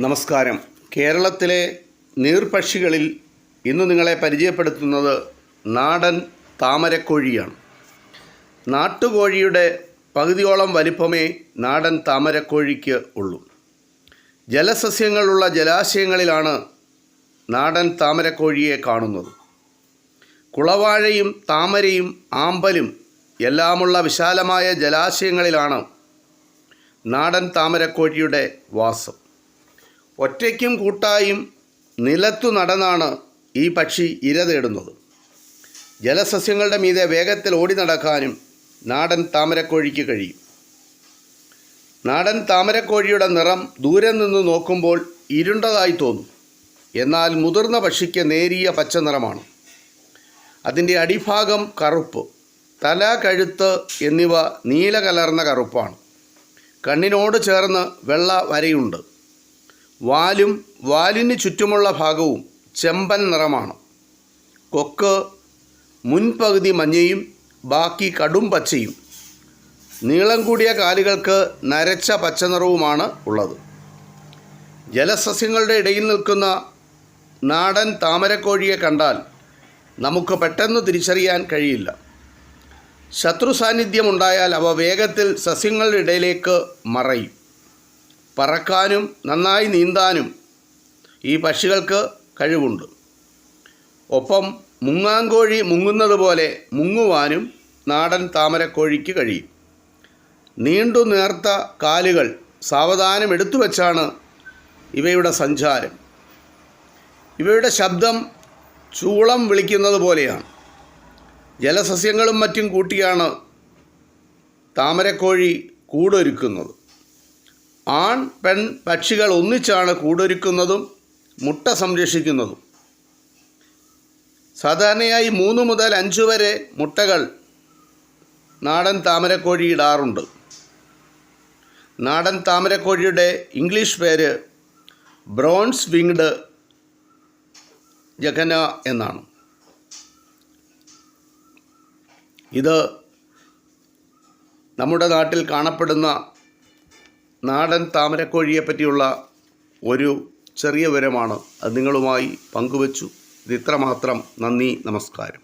നമസ്കാരം. കേരളത്തിലെ നീർപക്ഷികളിൽ ഇന്ന് നിങ്ങളെ പരിചയപ്പെടുത്തുന്നത് നാടൻ താമരക്കോഴിയാണ്. നാട്ടുകോഴിയുടെ പകുതിയോളം വലിപ്പമേ നാടൻ താമരക്കോഴിക്ക് ഉള്ളൂ. ജലസസ്യങ്ങളുള്ള ജലാശയങ്ങളിലാണ് നാടൻ താമരക്കോഴിയെ കാണുന്നത്. കുളവാഴയും താമരയും ആമ്പലും എല്ലാമുള്ള വിശാലമായ ജലാശയങ്ങളിലാണ് നാടൻ താമരക്കോഴിയുടെ വാസം. ഒറ്റയ്ക്കും കൂട്ടായും നിലത്തു നടന്നാണ് ഈ പക്ഷി ഇര തേടുന്നത്. ജലസസ്യങ്ങളുടെ മീതെ വേഗത്തിൽ ഓടി നടക്കാനും നാടൻ താമരക്കോഴിക്ക് കഴിയും. നാടൻ താമരക്കോഴിയുടെ നിറം ദൂരെ നിന്ന് നോക്കുമ്പോൾ ഇരുണ്ടതായി തോന്നും. എന്നാൽ മുതിർന്ന പക്ഷിക്ക് നേരിയ പച്ച നിറമാണ്. അതിൻ്റെ അടിഭാഗം കറുപ്പ്, തല, കഴുത്ത് എന്നിവ നീല കലർന്ന കറുപ്പാണ്. കണ്ണിനോട് ചേർന്ന് വെള്ള വരയുണ്ട്. വാലും വാലിന് ചുറ്റുമുള്ള ഭാഗവും ചെമ്പൻ നിറമാണ്. കൊക്ക് മുൻപകുതി മഞ്ഞയും ബാക്കി കടും പച്ചയും. നീളം കൂടിയ കാലുകൾക്ക് നരച്ച പച്ചനിറവുമാണ് ഉള്ളത്. ജലസസ്യങ്ങളുടെ ഇടയിൽ നിൽക്കുന്ന നാടൻ താമരക്കോഴിയെ കണ്ടാൽ നമുക്ക് പെട്ടെന്ന് തിരിച്ചറിയാൻ കഴിയില്ല. ശത്രു സാന്നിധ്യമുണ്ടായാൽ അവ വേഗത്തിൽ സസ്യങ്ങളുടെ ഇടയിലേക്ക് മറയും. പറക്കാനും നന്നായി നീന്താനും ഈ പക്ഷികൾക്ക് കഴിവുണ്ട്. ഒപ്പം മുങ്ങാങ്കോഴി മുങ്ങുന്നത് പോലെ മുങ്ങുവാനും നാടൻ താമരക്കോഴിക്ക് കഴിയും. നീണ്ടു നേർത്ത കാലുകൾ സാവധാനം എടുത്തു വച്ചാണ് ഇവയുടെ സഞ്ചാരം. ഇവയുടെ ശബ്ദം ചൂളം വിളിക്കുന്നത് പോലെയാണ്. ജലസസ്യങ്ങളും മറ്റും കൂട്ടിയാണ് താമരക്കോഴി കൂടൊരുക്കുന്നത്. ആൺ പെൺ പക്ഷികൾ ഒന്നിച്ചാണ് കൂടൊരുക്കുന്നതും മുട്ട സംരക്ഷിക്കുന്നതും. സാധാരണയായി 3 മുതൽ 5 വരെ മുട്ടകൾ നാടൻ താമരക്കോഴി ഇടാറുണ്ട്. നാടൻ താമരക്കോഴിയുടെ ഇംഗ്ലീഷ് പേര് ബ്രോൺസ് വിങ്ഡ് ജഖന എന്നാണ്. ഇത് നമ്മുടെ നാട്ടിൽ കാണപ്പെടുന്ന നാടൻ താമരക്കോഴിയെ പറ്റിയുള്ള ഒരു ചെറിയ വിവരമാണ്. അത് നിങ്ങളുമായി പങ്കുവച്ചു. ഇത് ഇത്രമാത്രം. നന്ദി, നമസ്കാരം.